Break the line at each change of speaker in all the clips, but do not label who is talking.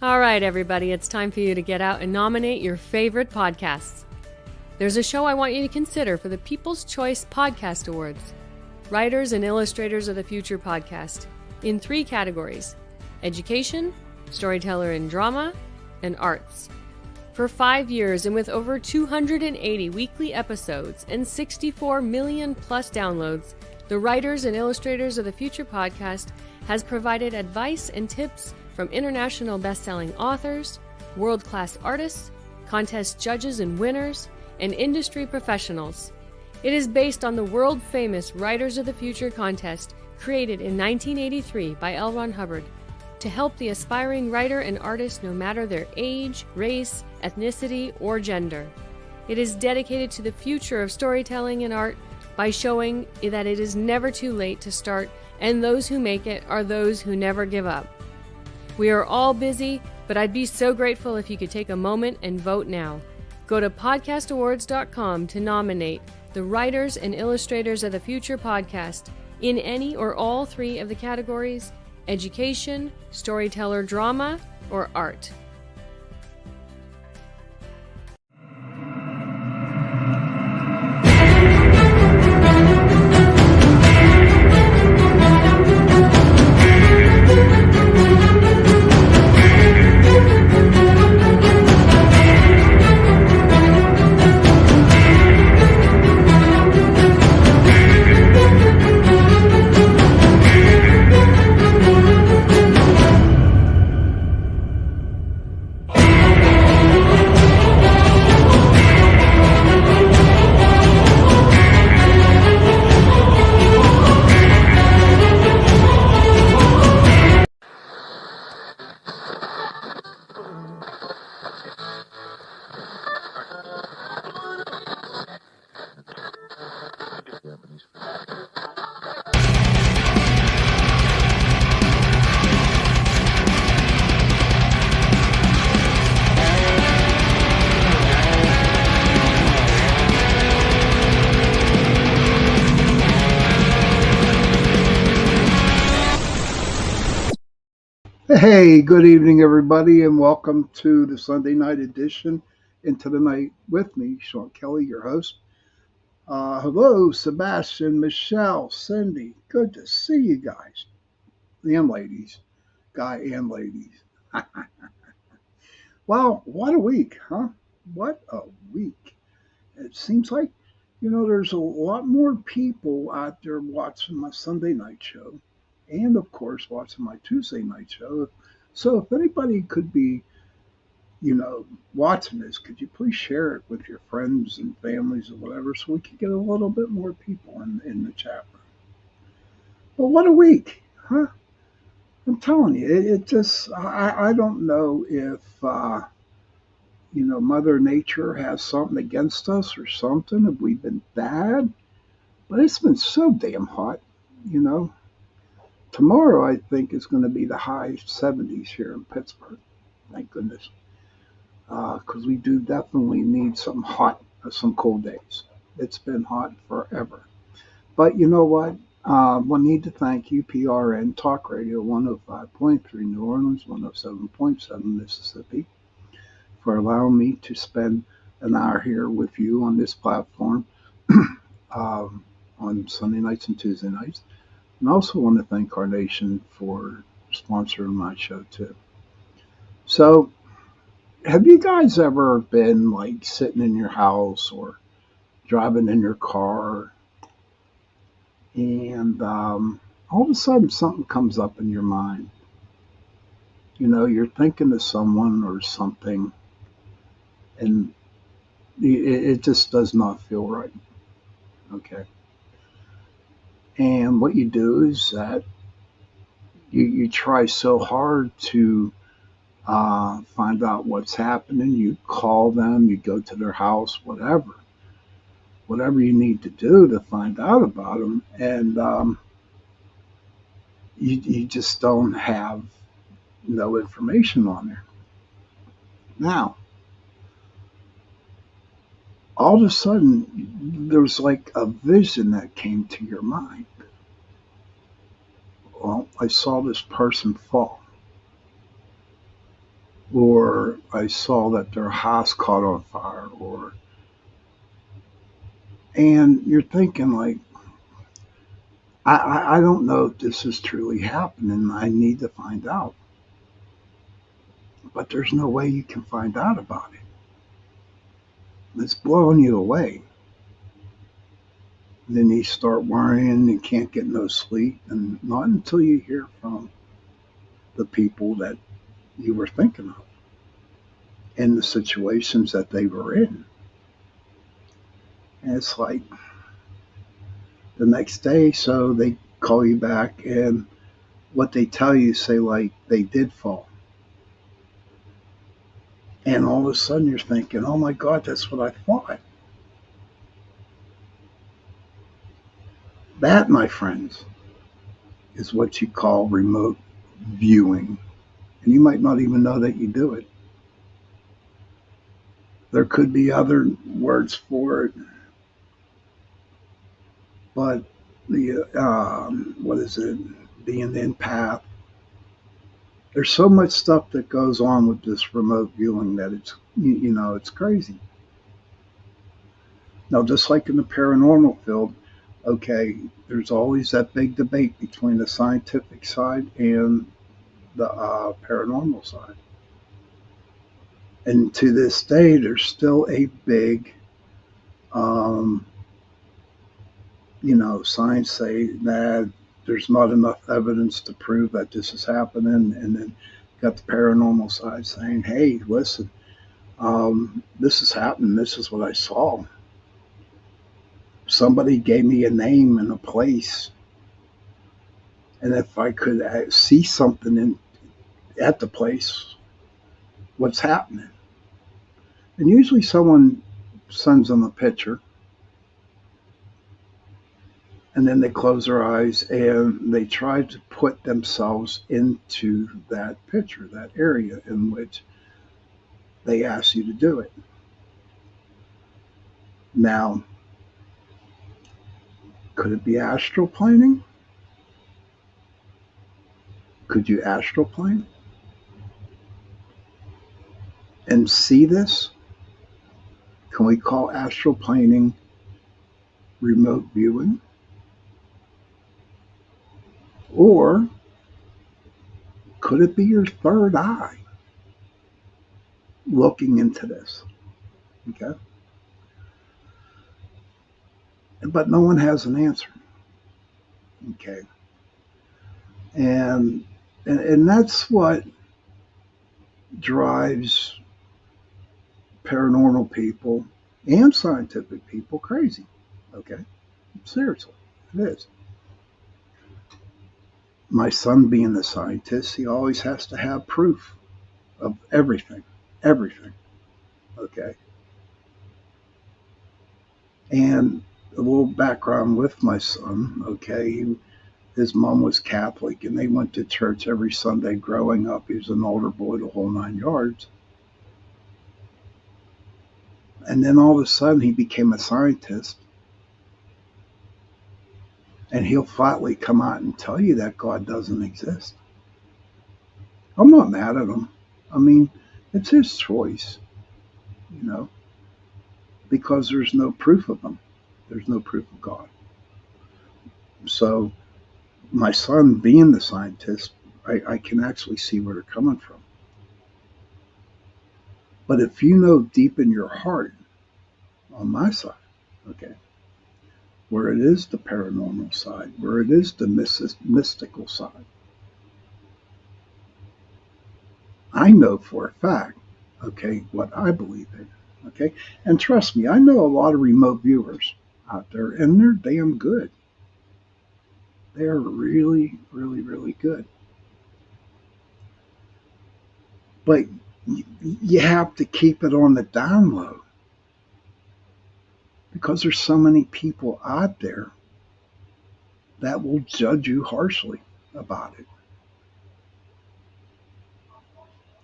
All right, everybody, it's time for you to get out and nominate your favorite podcasts. There's a show I want you to consider for the People's Choice Podcast Awards. Writers and Illustrators of the Future podcast in 3 categories: education, storyteller and drama, and arts. For 5 years and with over 280 weekly episodes and 64 million plus downloads, the Writers and Illustrators of the Future podcast has provided advice and tips from international best-selling authors, world-class artists, contest judges and winners, and industry professionals. It is based on the world-famous Writers of the Future contest created in 1983 by L. Ron Hubbard to help the aspiring writer and artist no matter their age, race, ethnicity, or gender. It is dedicated to the future of storytelling and art by showing that it is never too late to start, and those who make it are those who never give up. We are all busy, but I'd be so grateful if you could take a moment and vote now. Go to podcastawards.com to nominate the Writers and Illustrators of the Future podcast in any or all 3 of the categories: education, storyteller, drama, or art.
Hey, good evening, everybody, and welcome to the Sunday night edition Into the Night with me, Sean Kelly, your host. Hello, Sebastian, Michelle, Cindy. Good to see you guys and ladies, guy and ladies. Wow, what a week, huh? What a week. It seems like, there's a lot more people out there watching my Sunday night show and, of course, watching my Tuesday night show. So if anybody could be, watching this, could you please share it with your friends and families or whatever so we could get a little bit more people in the chat room? But what a week, huh? I'm telling you, it just, I don't know if, Mother Nature has something against us or something. Have we been bad? But it's been so damn hot, Tomorrow, I think, is going to be the high 70s here in Pittsburgh. Thank goodness. Because we do definitely need some cold days. It's been hot forever. But you know what? We need to thank UPRN Talk Radio 105.3 New Orleans, 107.7 Mississippi, for allowing me to spend an hour here with you on this platform on Sunday nights and Tuesday nights. And I also want to thank Carnation for sponsoring my show too. So, have you guys ever been like sitting in your house or driving in your car and all of a sudden something comes up in your mind? You're thinking of someone or something and it just does not feel right. Okay. And what you do is that you try so hard to find out what's happening. You call them, you go to their house, whatever you need to do to find out about them. And you just don't have no information on there. Now, all of a sudden, there's like a vision that came to your mind. Well, I saw this person fall. or I saw that their house caught on fire, and you're thinking like, I don't know if this is truly happening. I need to find out, but there's no way you can find out about it. It's blowing you away. Then you start worrying, you can't get no sleep, and not until you hear from the people that you were thinking of and the situations that they were in. And it's like the next day, so they call you back, and what they tell you say like they did fall. And all of a sudden you're thinking, oh my God, that's what I thought. That, my friends, is what you call remote viewing. And you might not even know that you do it. There could be other words for it, but the what is it? Being an empath. There's so much stuff that goes on with this remote viewing that it's crazy. Now, just like in the paranormal field, okay, there's always that big debate between the scientific side and the paranormal side. And to this day, there's still a big, um, science say that there's not enough evidence to prove that this is happening. And then got the paranormal side saying, hey, listen, this is happening. This is what I saw. Somebody gave me a name and a place. And if I could see something at the place, what's happening? And usually someone sends them a picture, and then they close their eyes and they try to put themselves into that picture, that area in which they ask you to do it. Now, could it be astral planing? Could you astral plane and see this? Can we call astral planing remote viewing? Or could it be your third eye looking into this? Okay. But no one has an answer. Okay. And that's what drives paranormal people and scientific people crazy. Okay. Seriously. It is. My son being a scientist, he always has to have proof of everything. Everything. Okay. And a little background with my son, okay, his mom was Catholic and they went to church every Sunday growing up. He was an older boy, the whole 9 yards. And then all of a sudden he became a scientist. And he'll flatly come out and tell you that God doesn't exist. I'm not mad at him. I mean, it's his choice, you know, because there's no proof of him. There's no proof of God. So my son being the scientist, I can actually see where they're coming from. But if you know deep in your heart, on my side, okay, where it is the paranormal side, where it is the mystical side, I know for a fact, okay, what I believe in, okay? And trust me, I know a lot of remote viewers out there, and they're damn good. They're really, really, really good. But you have to keep it on the down low because there's so many people out there that will judge you harshly about it.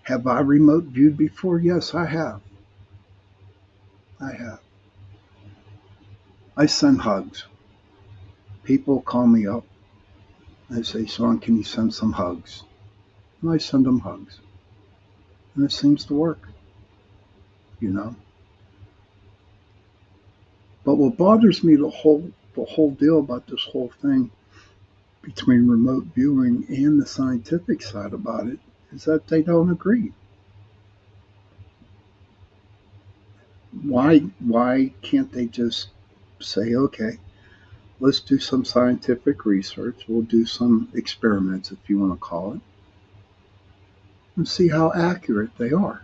Have I remote viewed before? Yes, I have. I have. I send hugs. People call me up. They say, Sean, can you send some hugs? And I send them hugs. and it seems to work, you know. But what bothers me the whole deal about this whole thing between remote viewing and the scientific side about it is that they don't agree. Why can't they just say, okay, let's do some scientific research, we'll do some experiments if you want to call it, and see how accurate they are.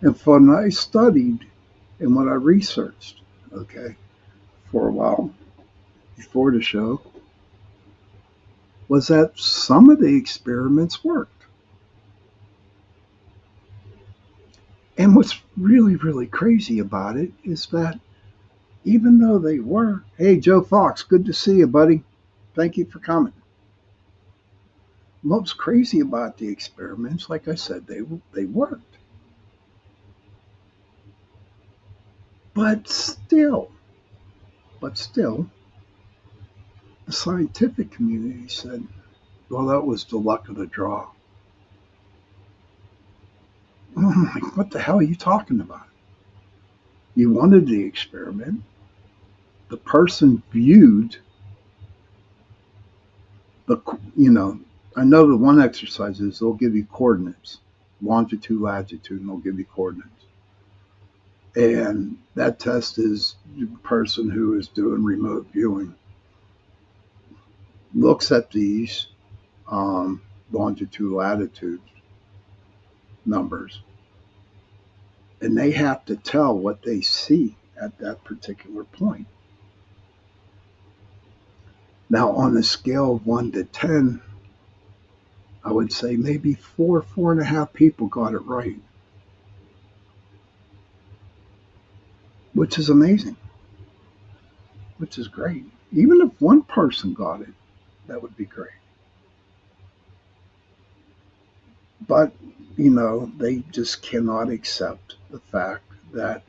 And from what I studied and what I researched, okay, for a while before the show, was that some of the experiments worked. And what's really, really crazy about it is that even though they were, hey, Joe Fox, good to see you, buddy. Thank you for coming. What's crazy about the experiments, like I said, they worked. But still, the scientific community said, well, that was the luck of the draw. I'm like, what the hell are you talking about? You wanted the experiment. The person viewed the, I know the one exercise is they'll give you coordinates, longitude, latitude, and they'll give you coordinates. And that test is the person who is doing remote viewing looks at these longitude, latitude numbers, and they have to tell what they see at that particular point. Now, on a scale of 1 to 10, I would say maybe 4.5 people got it right, which is amazing, which is great. Even if one person got it, that would be great. But, they just cannot accept the fact that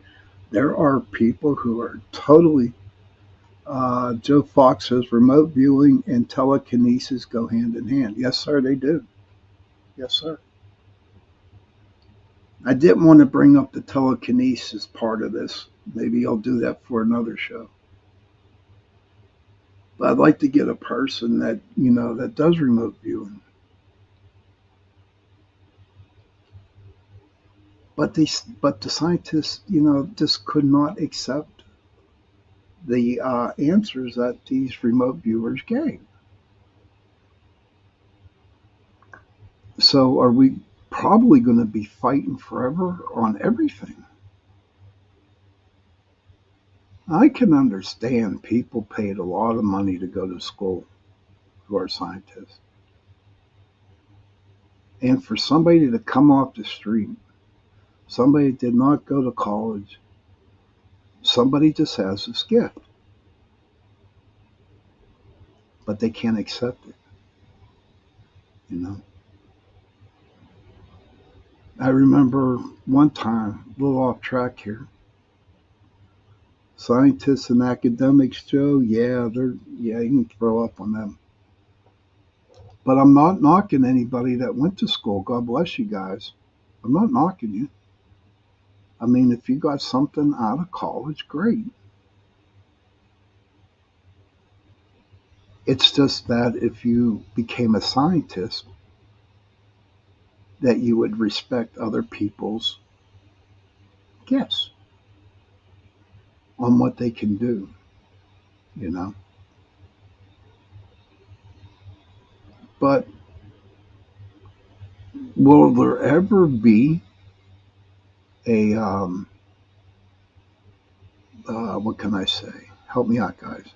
there are people who are totally, Joe Fox says remote viewing and telekinesis go hand in hand. Yes, sir, they do. Yes, sir. I didn't want to bring up the telekinesis part of this. Maybe I'll do that for another show. But I'd like to get a person that, that does remote viewing. But the scientists, just could not accept the answers that these remote viewers gave. So are we probably going to be fighting forever on everything? I can understand people paid a lot of money to go to school who are scientists. And for somebody to come off the street, somebody that did not go to college, somebody just has this gift, but they can't accept it, you know. I remember one time, a little off track here, scientists and academics, Joe, yeah, you can throw up on them. But I'm not knocking anybody that went to school. God bless you guys. I'm not knocking you. I mean, if you got something out of college, great. It's just that if you became a scientist, that you would respect other people's gifts on what they can do, you know. But will there ever be a what can I say? Help me out, guys.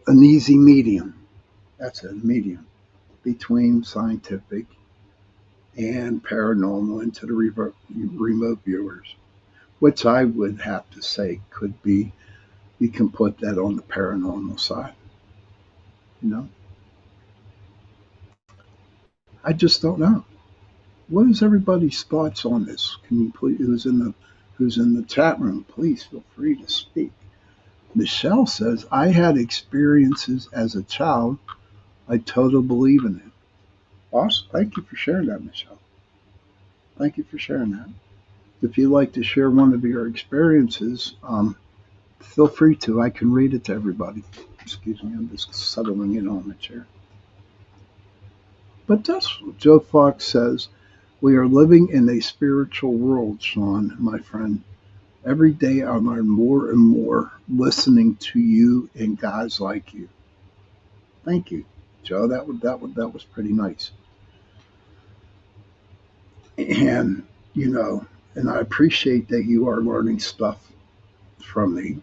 An easy medium. That's a medium between scientific and paranormal into the remote viewers, which I would have to say could be, you can put that on the paranormal side. You know, I just don't know. What is everybody's thoughts on this? Can you please, who's in the chat room, please feel free to speak. Michelle says, I had experiences as a child. I totally believe in it. Awesome. Thank you for sharing that, Michelle. Thank you for sharing that. If you'd like to share one of your experiences, feel free to. I can read it to everybody. Excuse me, I'm just settling in on the chair. But that's what Joe Fox says. We are living in a spiritual world, Sean, my friend. Every day I learn more and more listening to you and guys like you. Thank you, Joe. That was pretty nice. And you know, and I appreciate that you are learning stuff from me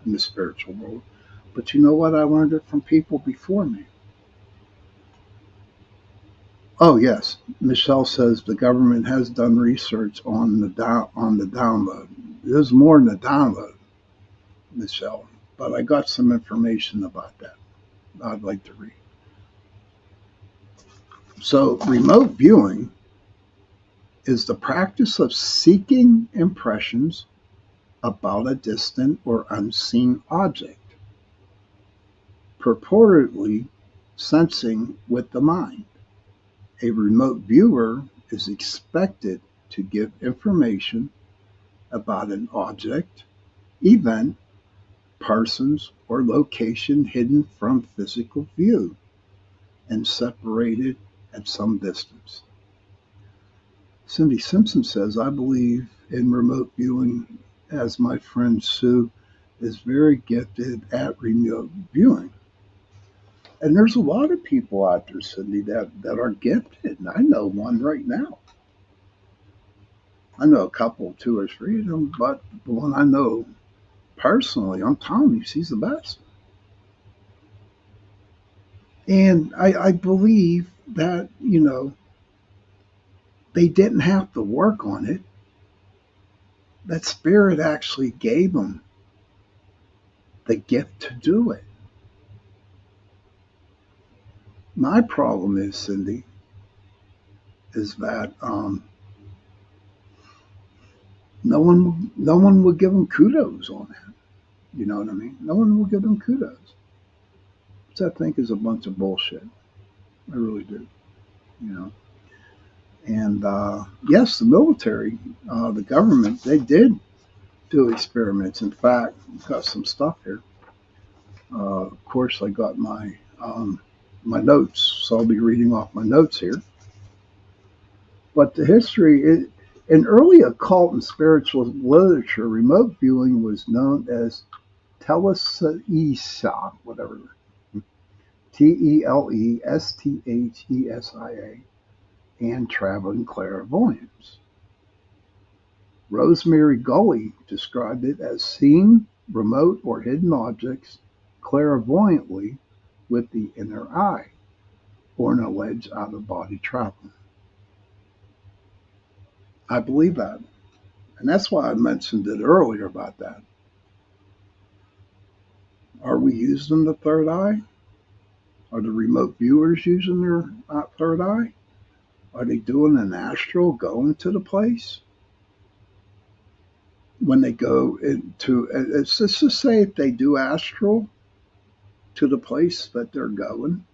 in the spiritual world. But you know what? I learned it from people before me. Oh yes, Michelle says the government has done research on the download. There's more than the download, Michelle, but I got some information about that I'd like to read. So, remote viewing is the practice of seeking impressions about a distant or unseen object, purportedly sensing with the mind. A remote viewer is expected to give information about an object, event, persons, or location hidden from physical view and separated at some distance. Cindy Simpson says, I believe in remote viewing as my friend Sue is very gifted at remote viewing. And there's a lot of people out there, Cindy, that are gifted. And I know one right now. I know a couple, two or three of them, but the one I know personally, I'm telling you, she's the best. And I believe that, they didn't have to work on it. That spirit actually gave them the gift to do it. My problem is, Cindy, is that no one will give them kudos on that. You know what I mean? No one will give them kudos, which I think is a bunch of bullshit. I really do. You know. And yes, the military, the government, they did do experiments. In fact, I've got some stuff here. Of course, I got my notes, so I'll be reading off my notes here. But the history, in early occult and spiritual literature, remote viewing was known as telesesia, whatever, Telesthesia, and traveling clairvoyance. Rosemary Gully described it as seeing remote or hidden objects clairvoyantly with the inner eye, or an alleged out of body travel. I believe that. And that's why I mentioned it earlier about that. Are we using the third eye? Are the remote viewers using their third eye? Are they doing an astral going to the place? When they go into, let's just say if they do astral to the place that they're going,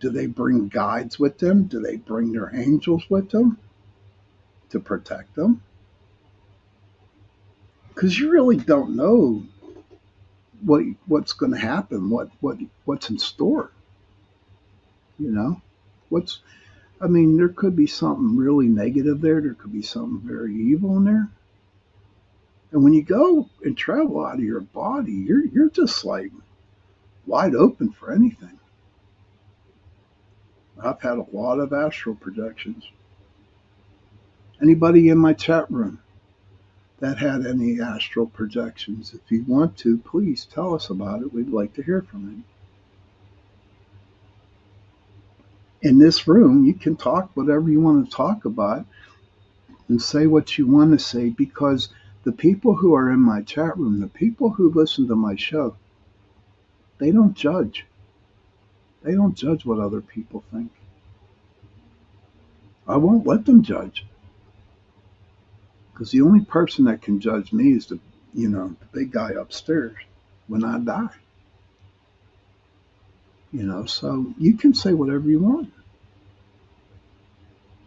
do they bring guides with them? Do they bring their angels with them to protect them? Because you really don't know what's going to happen, what's in store. You know, what's I mean, there could be something really negative there. There could be something very evil in there. And when you go and travel out of your body, you're just like wide open for anything. I've had a lot of astral projections. Anybody in my chat room that had any astral projections, if you want to, please tell us about it. We'd like to hear from you. In this room, you can talk whatever you want to talk about and say what you want to say, because the people who are in my chat room, the people who listen to my show, they don't judge. They don't judge what other people think. I won't let them judge, because the only person that can judge me is the big guy upstairs when I die. So you can say whatever you want.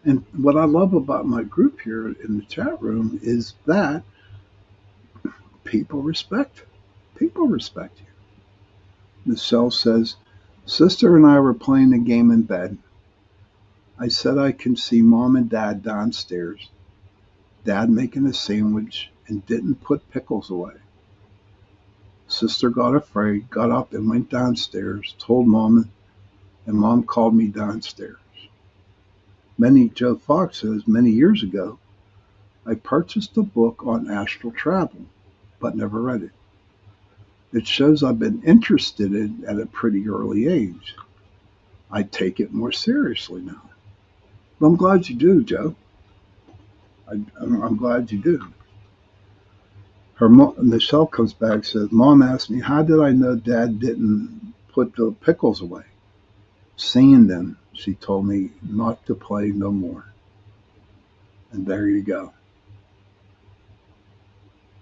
And what I love about my group here in the chat room is that people respect. People respect you. Michelle says, Sister and I were playing a game in bed. I said I can see Mom and Dad downstairs. Dad making a sandwich and didn't put pickles away. Sister got afraid, got up and went downstairs, told Mom, and Mom called me downstairs. Joe Fox says, many years ago, I purchased a book on astral travel, but never read it. It shows I've been interested in it at a pretty early age. I take it more seriously now. Well, I'm glad you do, Joe. I'm glad you do. Michelle comes back and says, Mom asked me, how did I know Dad didn't put the pickles away? Seeing them, she told me not to play no more. And there you go.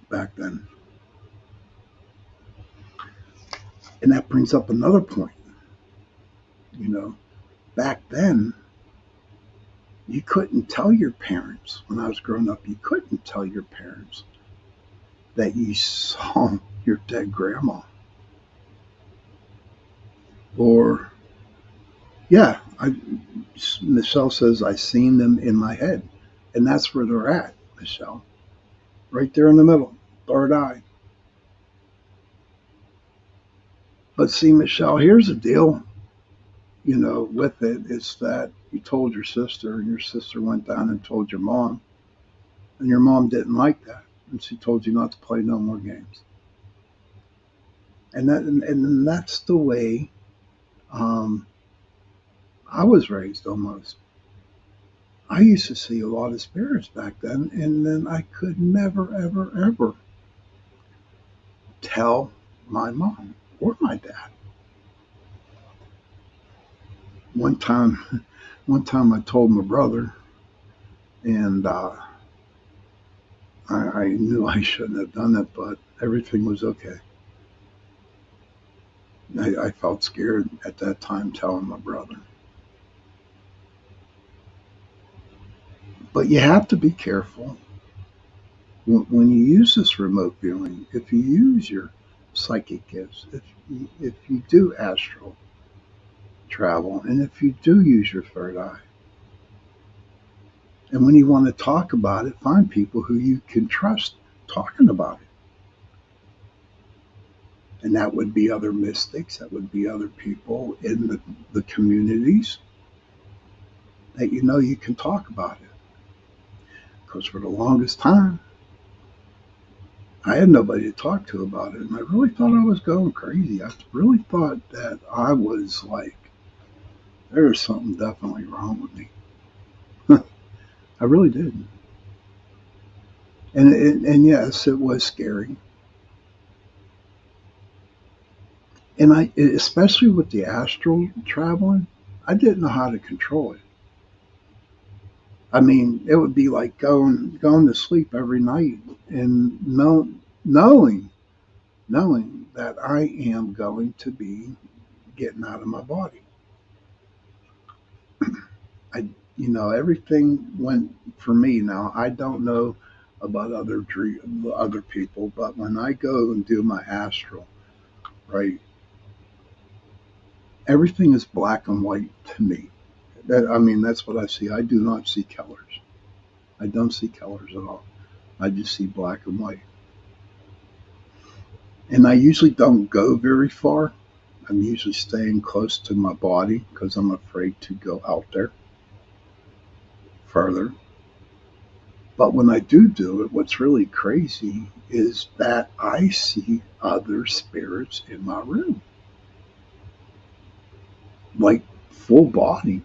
Back then. And that brings up another point. Back then, you couldn't tell your parents, when I was growing up, you couldn't tell your parents that you saw your dead grandma. Or, yeah, Michelle says, I seen them in my head. And that's where they're at, Michelle. Right there in the middle, third eye. But see, Michelle, here's the deal, with it. It's that you told your sister, and your sister went down and told your mom. And your mom didn't like that. And she told you not to play no more games. And that's the way I was raised almost. I used to see a lot of spirits back then, and then I could never, ever, ever tell my mom or my dad. One time I told my brother, and I knew I shouldn't have done it, but everything was okay. I felt scared at that time telling my brother. But you have to be careful when you use this remote viewing. If you use your psychic gifts, if you do astral travel, and if you do use your third eye, and when you want to talk about it, find people who you can trust talking about it. And that would be other mystics, that would be other people in the communities that you can talk about it. Because for the longest time, I had nobody to talk to about it. And I really thought I was going crazy. I really thought that I was like, there was something definitely wrong with me. I really did. And yes, it was scary. And especially with the astral traveling, I didn't know how to control it. I mean, it would be like going to sleep every night and knowing that I am going to be getting out of my body. Everything went for me. Now I don't know about other people, but when I go and do my astral, right, everything is black and white to me. That's what I see. I do not see colors. I don't see colors at all. I just see black and white. And I usually don't go very far. I'm usually staying close to my body because I'm afraid to go out there further. But when I do it, what's really crazy is that I see other spirits in my room. Like full body.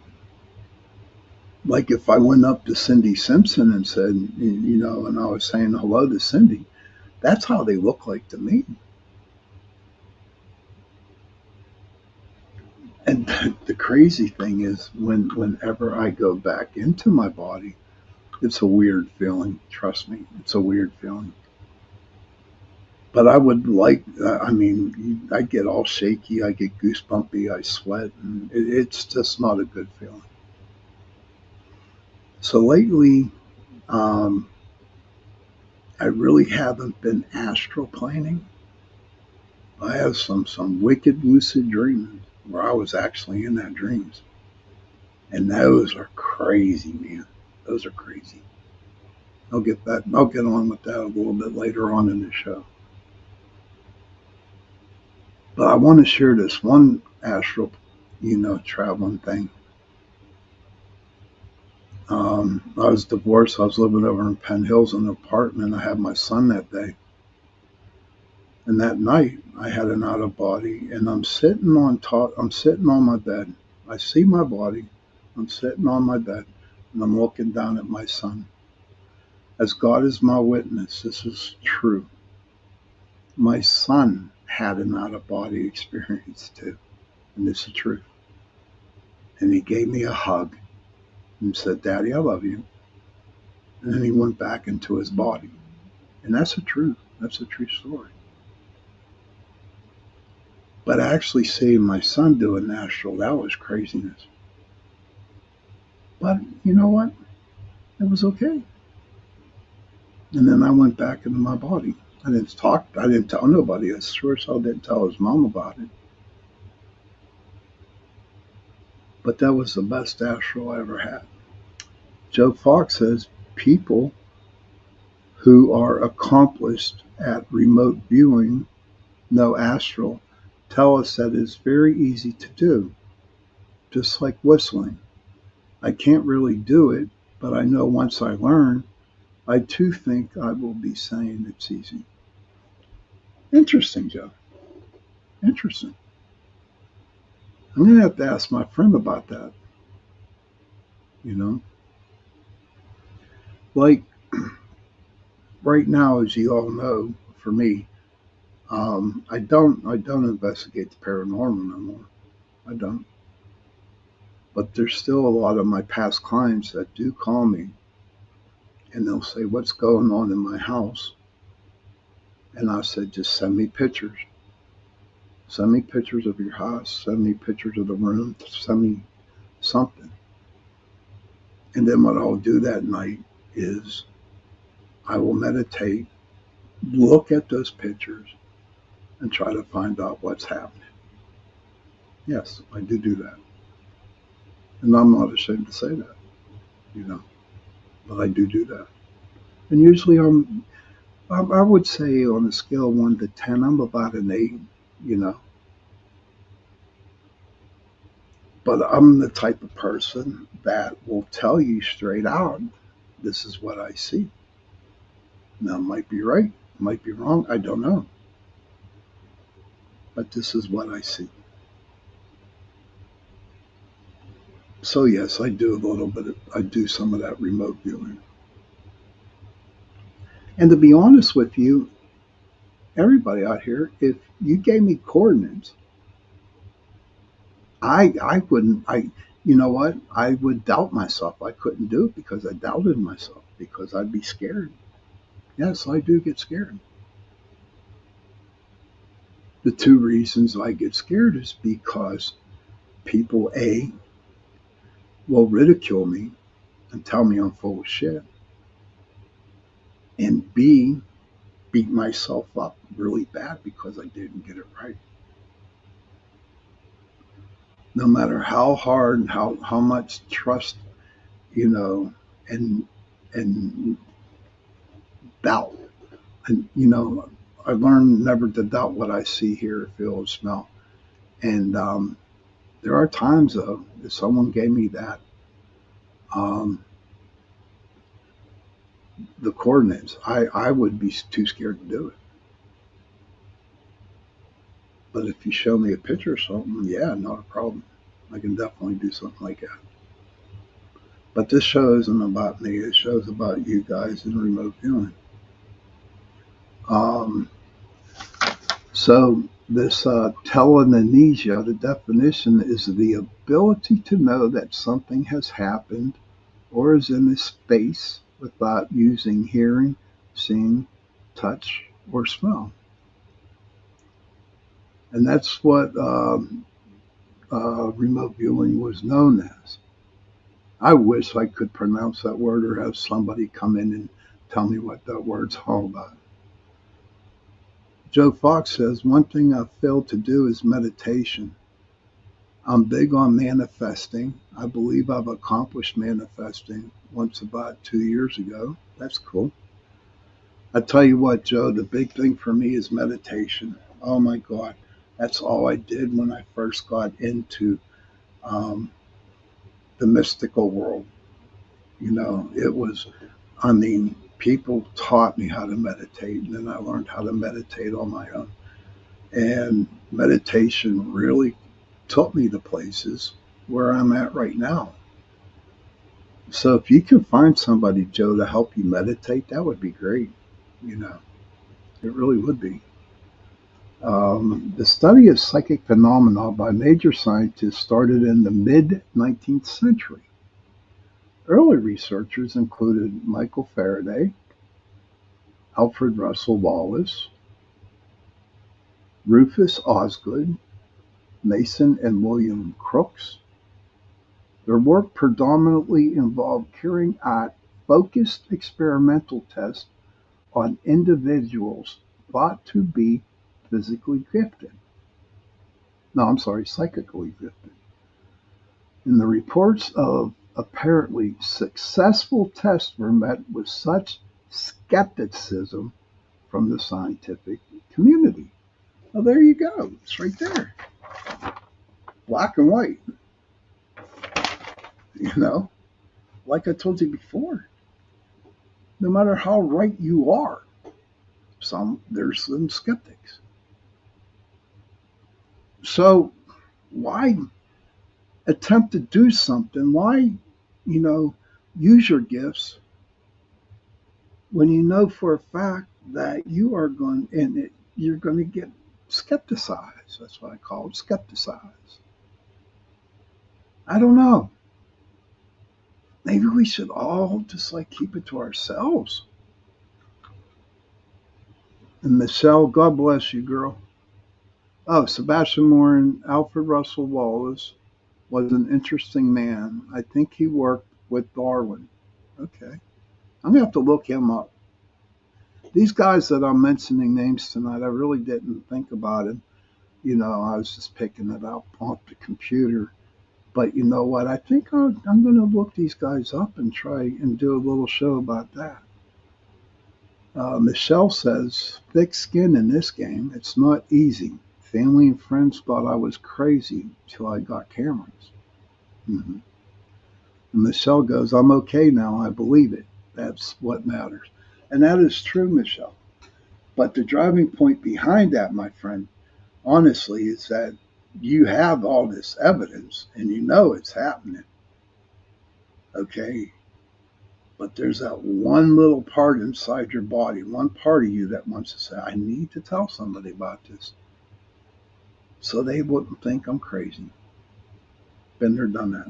Like if I went up to Cindy Simpson and said, and I was saying hello to Cindy, that's how they look like to me. And the crazy thing is whenever I go back into my body, it's a weird feeling. Trust me, it's a weird feeling. But I would like, I mean, I get all shaky, I get goosebumpy, I sweat, and it's just not a good feeling. So lately, um, I really haven't been astral planing. I have some wicked lucid dreams where I was actually in that dreams, and those are crazy, man. Those are crazy. I'll get on with that a little bit later on in the show. But I want to share this one astral, traveling thing. I was divorced. I was living over in Penn Hills in an apartment. I had my son that day. And that night, I had an out of body, and I'm sitting on my bed. I see my body. I'm sitting on my bed, and I'm looking down at my son. As God is my witness, this is true. My son had an out of body experience too, and this is true. And he gave me a hug and said, "Daddy, I love you." And then he went back into his body. And that's a truth. That's a true story. But actually seeing my son do a astral, that was craziness. But you know what? It was okay. And then I went back into my body. I didn't tell nobody. I sure as hell didn't tell his mom about it. But that was the best astral I ever had. Joe Fox says people who are accomplished at remote viewing, no astral, tell us that it's very easy to do, just like whistling. I can't really do it, but I know once I learn, I too think I will be saying it's easy. Interesting, Joe. Interesting. I'm going to have to ask my friend about that. You know, like right now, as you all know, for me, I don't investigate the paranormal no more. I don't. But there's still a lot of my past clients that do call me, and they'll say, "What's going on in my house?" And I said, "Just send me pictures. Send me pictures of your house. Send me pictures of the room. Send me something." And then what I'll do that night is I will meditate, look at those pictures, and try to find out what's happening. Yes, I do that. And I'm not ashamed to say that, you know, but I do that. And usually I would say on a scale of 1 to 10, I'm about an 8, you know. But I'm the type of person that will tell you straight out, this is what I see. Now, it might be right, it might be wrong, I don't know. But this is what I see. So yes, I do some of that remote viewing. And to be honest with you, everybody out here, if you gave me coordinates, I wouldn't, you know what? I would doubt myself. I couldn't do it because I doubted myself because I'd be scared. Yes, I do get scared. The two reasons I get scared is because people, A, will ridicule me and tell me I'm full of shit, and B, beat myself up really bad because I didn't get it right. No matter how hard and how much trust, you know, and and doubt. And I learned never to doubt what I see, hear, feel, or smell. And there are times though, if someone gave me that, um, the coordinates, I would be too scared to do it. But if you show me a picture or something, yeah, not a problem. I can definitely do something like that. But this show isn't about me. It show's about you guys in remote viewing. Um, so this telekinesia, the definition is the ability to know that something has happened or is in a space without using hearing, seeing, touch, or smell. And that's what remote viewing was known as. I wish I could pronounce that word or have somebody come in and tell me what that word's all about. Joe Fox says, one thing I've failed to do is meditation. I'm big on manifesting. I believe I've accomplished manifesting once about 2 years ago. That's cool. I tell you what, Joe, the big thing for me is meditation. Oh my God. That's all I did when I first got into um, the mystical world. It was, I mean, people taught me how to meditate, and then I learned how to meditate on my own. And meditation really took me to places where I'm at right now. So if you can find somebody, Joe, to help you meditate, that would be great. You know, it really would be. The study of psychic phenomena by major scientists started in the mid 19th century. Early researchers included Michael Faraday, Alfred Russel Wallace, Rufus Osgood, Mason and William Crookes. Their work predominantly involved carrying out focused experimental tests on individuals thought to be physically gifted. No, I'm sorry, psychically gifted. And the reports of apparently successful tests were met with such skepticism from the scientific community. Well, there you go. It's right there. Black and white. You know, like I told you before, no matter how right you are, there's some skeptics. So why attempt to do something? Why, you know, use your gifts when you know for a fact that you're going to get skepticized. That's what I call it, skepticized. I don't know. Maybe we should all just like keep it to ourselves. And Michelle, God bless you, girl. Oh, Sebastian Morin, Alfred Russel Wallace was an interesting man. I think he worked with Darwin. Okay. I'm going to have to look him up. These guys that I'm mentioning names tonight, I really didn't think about it. I was just picking it up off the computer. But you know what? I think I'm going to look these guys up and try and do a little show about that. Michelle says, thick skin in this game. It's not easy. Family and friends thought I was crazy till I got cameras. Mm-hmm. And Michelle goes, I'm okay now. I believe it. That's what matters. And that is true, Michelle. But the driving point behind that, my friend, honestly, is that you have all this evidence and you know it's happening. Okay. But there's that one little part inside your body, one part of you that wants to say, I need to tell somebody about this. So they wouldn't think I'm crazy. Been there, done that.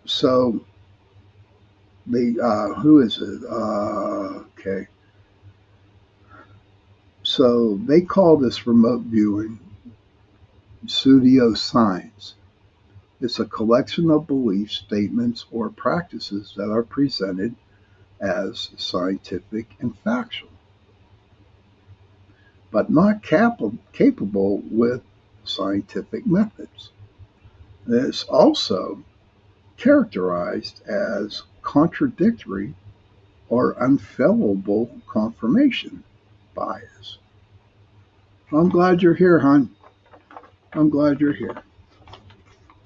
So who is it? Okay. So they call this remote viewing pseudoscience. It's a collection of beliefs, statements, or practices that are presented as scientific and factual, but not capable with scientific methods. It's also characterized as contradictory or unfallible confirmation bias. I'm glad you're here, hon. I'm glad you're here.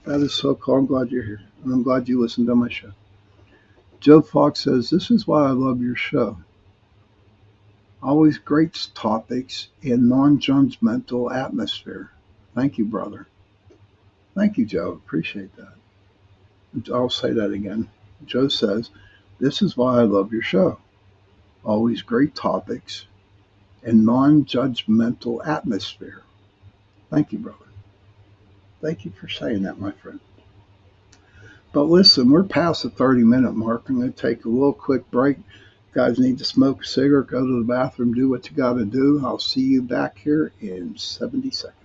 That is so cool. I'm glad you're here. And I'm glad you listened to my show. Joe Fox says, this is why I love your show. Always great topics in non-judgmental atmosphere. Thank you, brother. Thank you, Joe. Appreciate that. I'll say that again. Joe says, this is why I love your show. Always great topics in non-judgmental atmosphere. Thank you, brother. Thank you for saying that, my friend. But listen, we're past the 30-minute mark. I'm going to take a little quick break. Guys need to smoke a cigarette, go to the bathroom, do what you got to do. I'll see you back here in 70 seconds.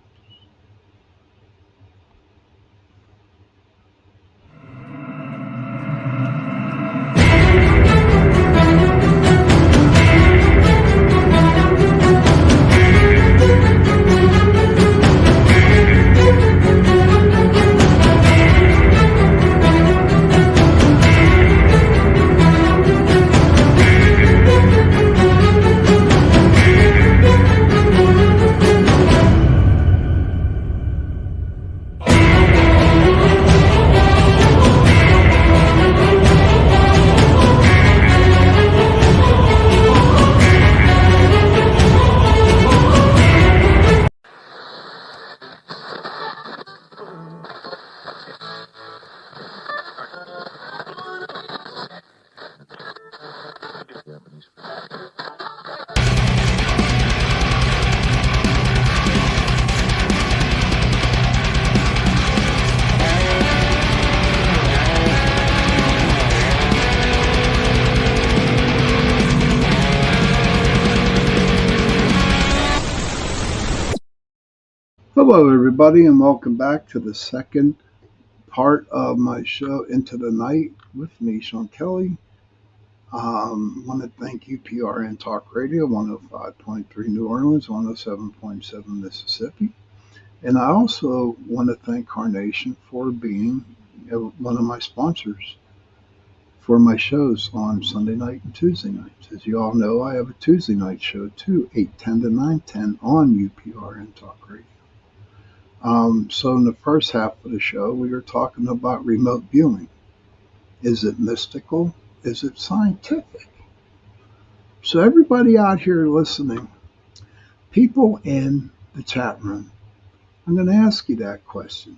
Hello, everybody, and welcome back to the second part of my show, Into the Night, with me, Sean Kelly. Want to thank UPRN Talk Radio, 105.3 New Orleans, 107.7 Mississippi. And I also want to thank Carnation for being one of my sponsors for my shows on Sunday night and Tuesday nights. As you all know, I have a Tuesday night show too, 8:10 to 9:10 on UPRN Talk Radio. So in the first half of the show, we were talking about remote viewing. Is it mystical? Is it scientific? So everybody out here listening, people in the chat room, I'm going to ask you that question.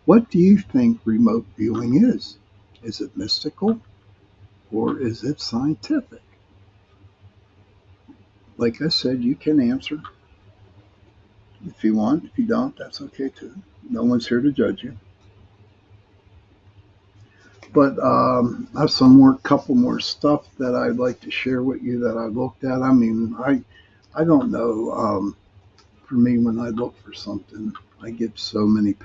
What do you think remote viewing is? Is it mystical or is it scientific? Like I said, you can answer if you want. If you don't, that's okay too. No one's here to judge you. But I have couple more stuff that I'd like to share with you that I looked at. I mean, I don't know. For me, when I look for something, I get so many.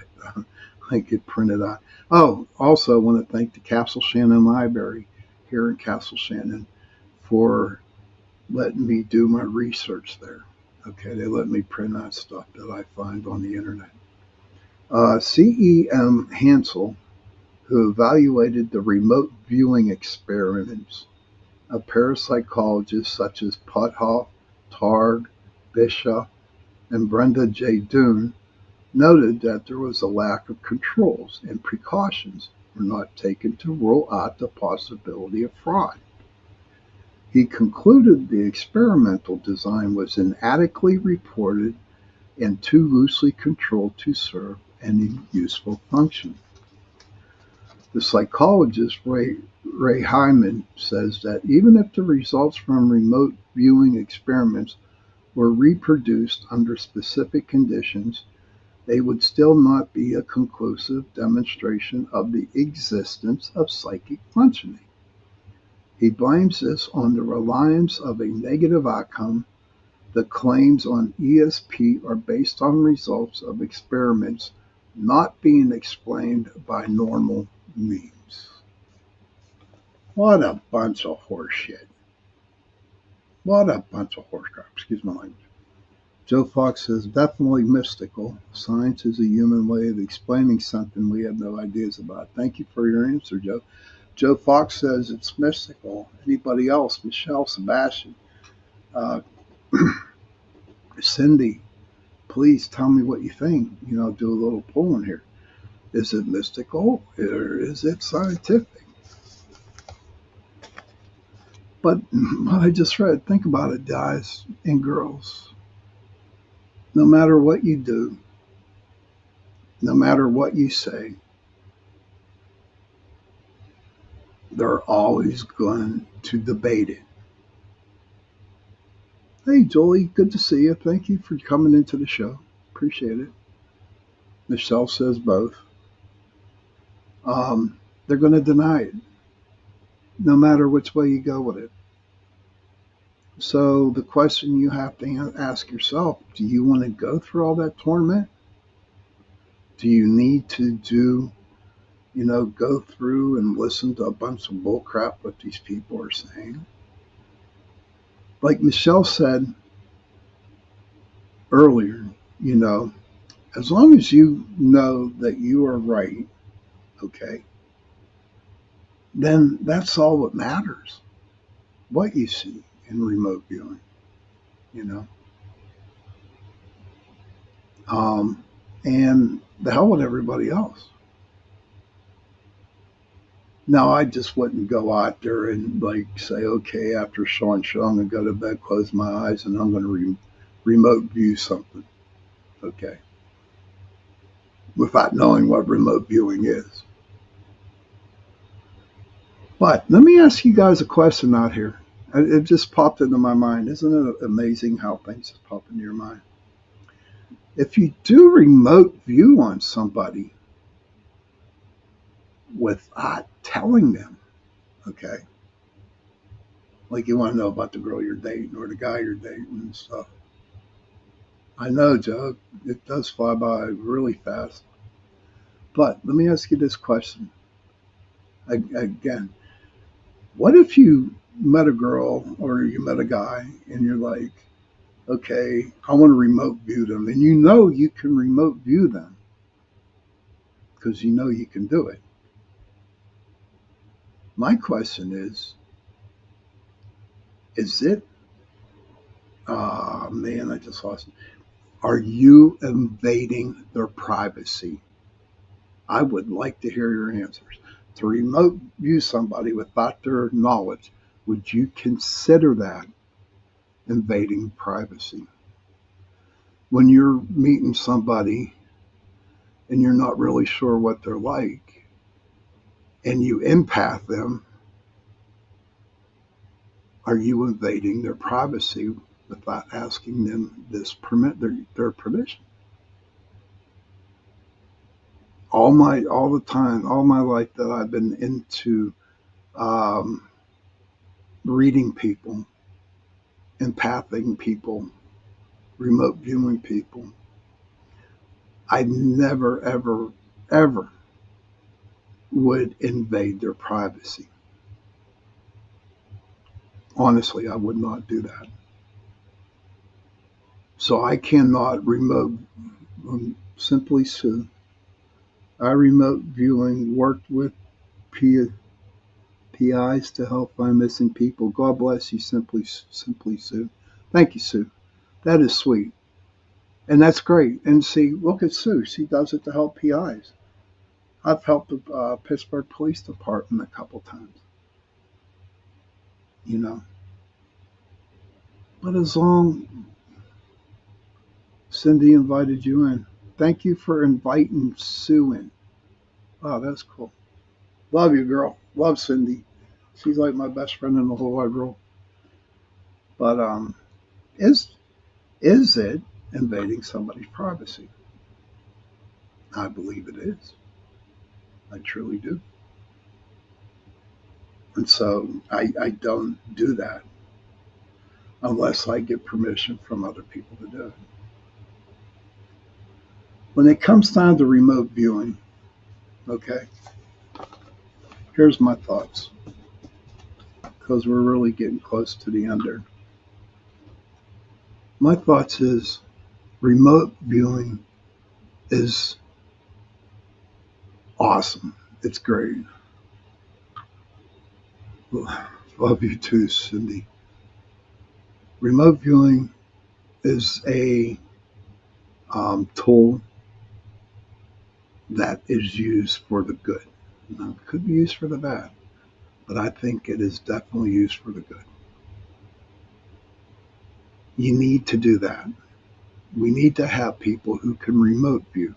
I get printed out. Oh, also, I want to thank the Castle Shannon Library here in Castle Shannon for letting me do my research there. Okay, they let me print out stuff that I find on the internet. C.E.M. Hansel, who evaluated the remote viewing experiments of parapsychologists such as Puthoff, Targ, Bishop, and Brenda J. Doon, noted that there was a lack of controls and precautions were not taken to rule out the possibility of fraud. He concluded the experimental design was inadequately reported and too loosely controlled to serve any useful function. The psychologist Ray Hyman says that even if the results from remote viewing experiments were reproduced under specific conditions, they would still not be a conclusive demonstration of the existence of psychic functioning. He blames this on the reliance of a negative outcome. The claims on ESP are based on results of experiments not being explained by normal means. What a bunch of horseshit. What a bunch of horse crap. Excuse my language. Joe Fox says, definitely mystical. Science is a human way of explaining something we have no ideas about. Thank you for your answer, Joe. Joe Fox says it's mystical. Anybody else? Michelle, Sebastian, Cindy, please tell me what you think. Do a little polling here. Is it mystical or is it scientific? But what I just read, think about it, guys and girls. No matter what you do, no matter what you say, they're always going to debate it. Hey, Jolie, good to see you. Thank you for coming into the show. Appreciate it. Michelle says both. They're going to deny it, no matter which way you go with it. So the question you have to ask yourself, do you want to go through all that torment? Do you need to go through and listen to a bunch of bullcrap what these people are saying? Like Michelle said earlier, you know, as long as you know that you are right, okay, then that's all that matters. What you see in remote viewing, you know. Um, and the hell with everybody else. Now, I just wouldn't go out there and like say, okay, after Sean show, I'm going to go to bed, close my eyes, and I'm going to remote view something, okay, without knowing what remote viewing is. But let me ask you guys a question out here. It just popped into my mind. Isn't it amazing how things just pop into your mind? If you do remote view on somebody without telling them, okay, like you want to know about the girl you're dating or the guy you're dating and stuff. I know, Joe, it does fly by really fast. But let me ask you this question again. What if you met a girl or you met a guy and you're like, okay, I want to remote view them, and you know you can remote view them because you know you can do it. My question is it, man, I just lost it. Are you invading their privacy? I would like to hear your answers. To remote view somebody without their knowledge, would you consider that invading privacy? When you're meeting somebody and you're not really sure what they're like, and you empath them, are you invading their privacy without asking them their permission? All the time, all my life that I've been into um, reading people, empathing people, remote viewing people, I never, ever, ever would invade their privacy. Honestly, I would not do that. So I cannot remote Simply Sue. I remote viewing worked with PIs to help find missing people. God bless you, Simply Sue. Thank you, Sue. That is sweet. And that's great. And see, look at Sue. She does it to help PIs. I've helped the Pittsburgh Police Department a couple times, you know. But as long Cindy invited you in. Thank you for inviting Sue in. Wow, that's cool. Love you, girl. Love Cindy. She's like my best friend in the whole wide world. But is is it invading somebody's privacy? I believe it is. I truly do. And so I don't do that unless I get permission from other people to do it. When it comes down to remote viewing, okay, here's my thoughts because we're really getting close to the end there. My thoughts is remote viewing is awesome. It's great. Love you too, Cindy. Remote viewing is a tool that is used for the good. Now, it could be used for the bad, but I think it is definitely used for the good. You need to do that. We need to have people who can remote view.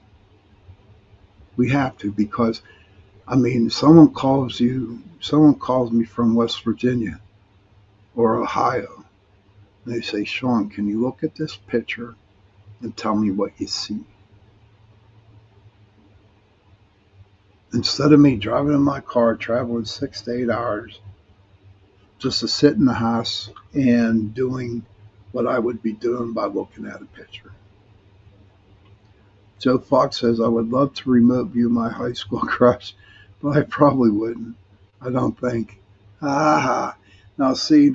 We have to because, I mean, someone calls me from West Virginia or Ohio, and they say, Sean, can you look at this picture and tell me what you see? Instead of me driving in my car, traveling 6 to 8 hours just to sit in the house and doing what I would be doing by looking at a picture. Joe Fox says, I would love to remote view my high school crush, but I probably wouldn't. I don't think. Ah, now see,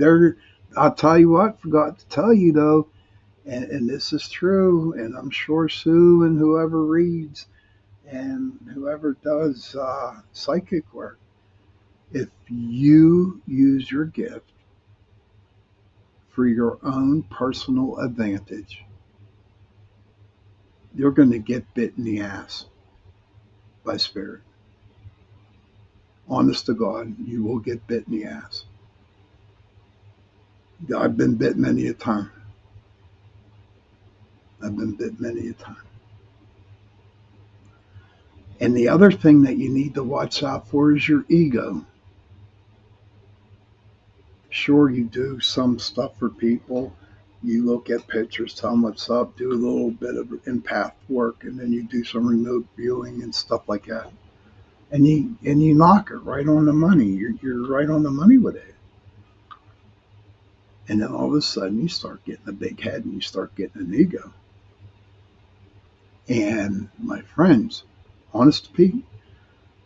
I'll tell you what, forgot to tell you though, and this is true, and I'm sure Sue and whoever reads and whoever does psychic work, if you use your gift for your own personal advantage, you're going to get bit in the ass by spirit. Honest to God, you will get bit in the ass. I've been bit many a time. I've been bit many a time. And the other thing that you need to watch out for is your ego. Sure, you do some stuff for people. You look at pictures, tell them what's up, do a little bit of empath work, and then you do some remote viewing and stuff like that. And you knock it right on the money. You're right on the money with it. And then all of a sudden you start getting a big head and you start getting an ego. And my friends, honest to Pete,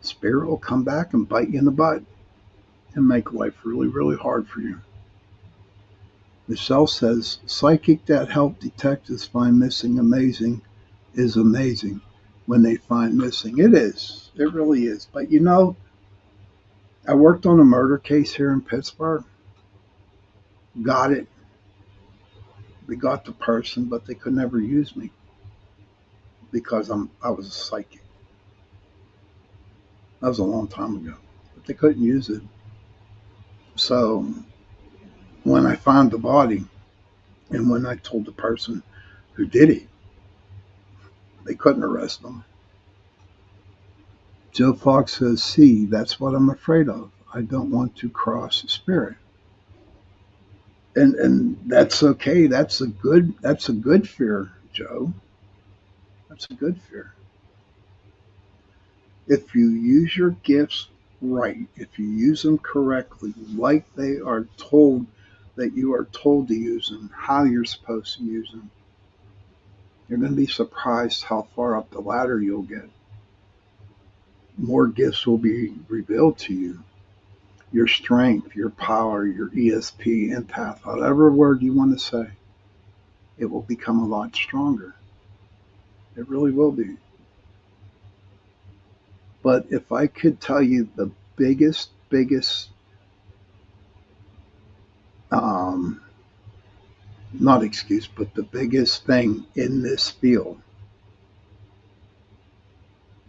spirit will come back and bite you in the butt and make life really, really hard for you. Michelle says, psychic that help detectives find missing is amazing when they find missing. It is. It really is. But you know, I worked on a murder case here in Pittsburgh. Got it. We got the person, but they could never use me because I was a psychic. That was a long time ago. But they couldn't use it. So when I found the body and when I told the person who did it, they couldn't arrest them. Joe Fox says, see, that's what I'm afraid of. I don't want to cross spirit. And that's okay. That's a good fear, Joe. That's a good fear. If you use your gifts right, if you use them correctly, like they are told that you are told to use them, how you're supposed to use them, you're going to be surprised how far up the ladder you'll get. More gifts will be revealed to you. Your strength, your power, your ESP, empath, whatever word you want to say, it will become a lot stronger. It really will be. But if I could tell you the biggest, not excuse, but the biggest thing in this field,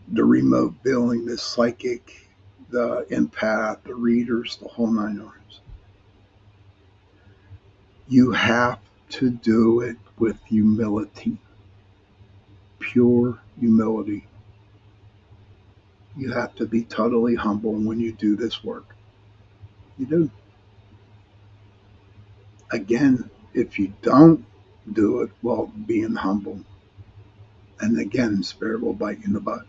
the remote billing, the psychic, the empath, the readers, the whole nine yards, you have to do it with humility, pure humility. You have to be totally humble when you do this work. You do. Again, if you don't do it while being humble, and again, spirit will bite you in the butt.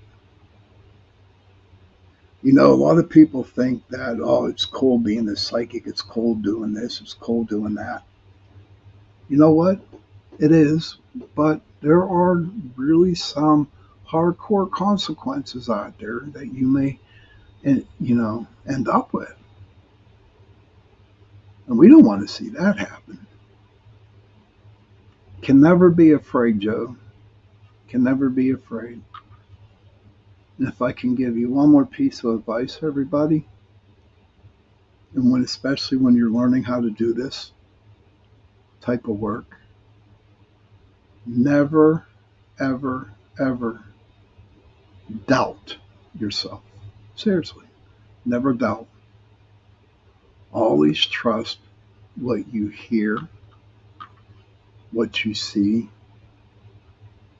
You know, a lot of people think that, oh, it's cool being a psychic, it's cool doing this, it's cool doing that. You know what? It is, but there are really some hardcore consequences out there that you may, end up with. And we don't want to see that happen. Can never be afraid, Joe. Can never be afraid. And if I can give you one more piece of advice, everybody, and especially when you're learning how to do this type of work, never, ever, ever doubt yourself. Seriously, never doubt. Always trust what you hear, what you see,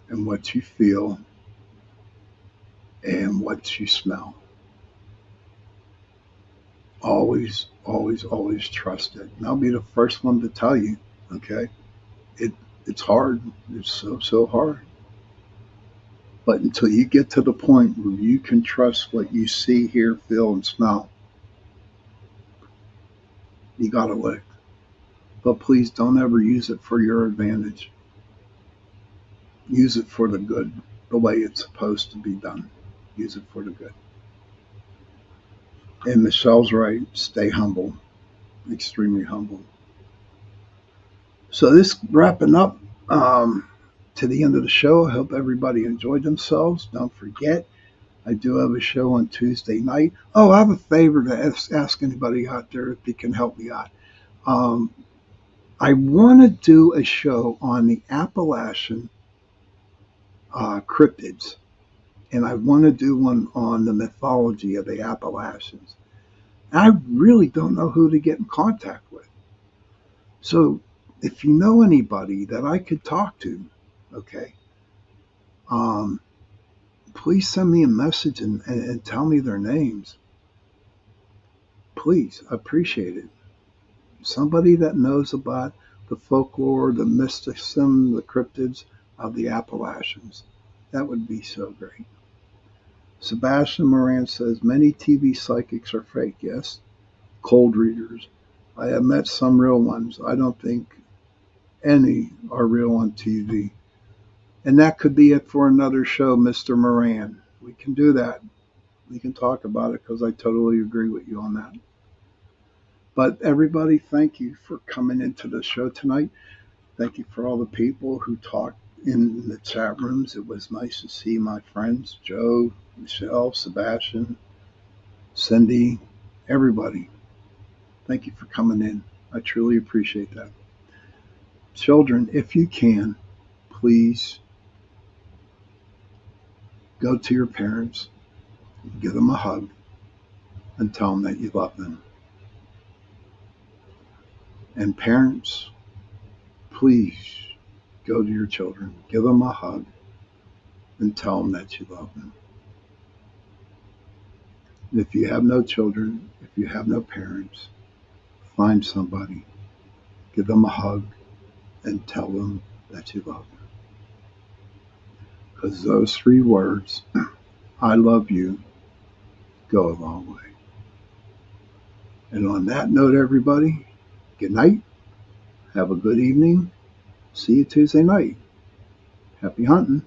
and what you feel, and what you smell. Always, always, always trust it. And I'll be the first one to tell you, okay? It's hard. It's so hard. But until you get to the point where you can trust what you see, hear, feel, and smell, you got it licked. But please don't ever use it for your advantage. Use it for the good, the way it's supposed to be done. Use it for the good. And Michelle's right. Stay humble, extremely humble. So this wrapping up to the end of the show. I hope everybody enjoyed themselves. Don't forget, I do have a show on Tuesday night. Oh, I have a favor to ask anybody out there if they can help me out. Um, I want to do a show on the Appalachian cryptids, and I want to do one on the mythology of the Appalachians. I really don't know who to get in contact with. So if you know anybody that I could talk to, okay, um, please send me a message and tell me their names. Please, I appreciate it. Somebody that knows about the folklore, the mysticism, the cryptids of the Appalachians. That would be so great. Sebastian Moran says many TV psychics are fake. Yes, cold readers. I have met some real ones. I don't think any are real on TV. And that could be it for another show, Mr. Moran. We can do that. We can talk about it because I totally agree with you on that. But everybody, thank you for coming into the show tonight. Thank you for all the people who talked in the chat rooms. It was nice to see my friends, Joe, Michelle, Sebastian, Cindy, everybody. Thank you for coming in. I truly appreciate that. Children, if you can, please go to your parents, give them a hug, and tell them that you love them. And parents, please go to your children, give them a hug, and tell them that you love them. And if you have no children, if you have no parents, find somebody, give them a hug, and tell them that you love them. Because those 3 words, I love you, go a long way. And on that note, everybody, good night. Have a good evening. See you Tuesday night. Happy hunting.